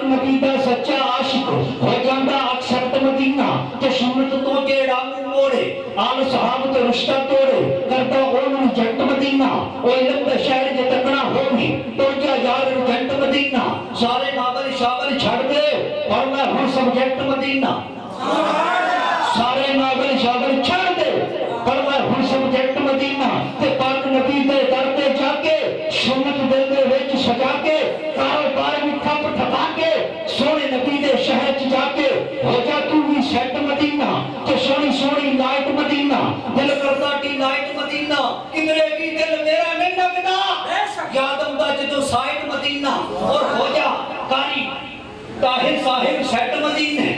पाक नबी दा सच्चा आशिक हो जांदा अक्सर मदीना ते सुन्नत तो जेड़ा मुंह मोड़े आल सहाबत रिश्ता तोड़े करदा ओनू जट मदीना ओ इल्म दा शहर जे तकना होगी तो जा यार जट मदीना सारे नावल शावल छड़ दे और मैं हूं सब्जेक्ट मदीना सारे नावल शावल छड़ दे पर मैं हूं सब्जेक्ट मदीना ते पाक नबी दे दर ते जाके सुन्नत दिल दे विच सजा के कारोबार भी ठप ठपा के सोने नबी दे शहर च जाके हो जा तू भी सेट मदीना ते सोनी सोनी लाइट मदीना दिल करदा टी लाइट मदीना किधरे भी दिल मेरा नहीं लगदा याद आंदा जदों साइड मदीना और हो जा कारी ताहिर साहिब सेट मदीने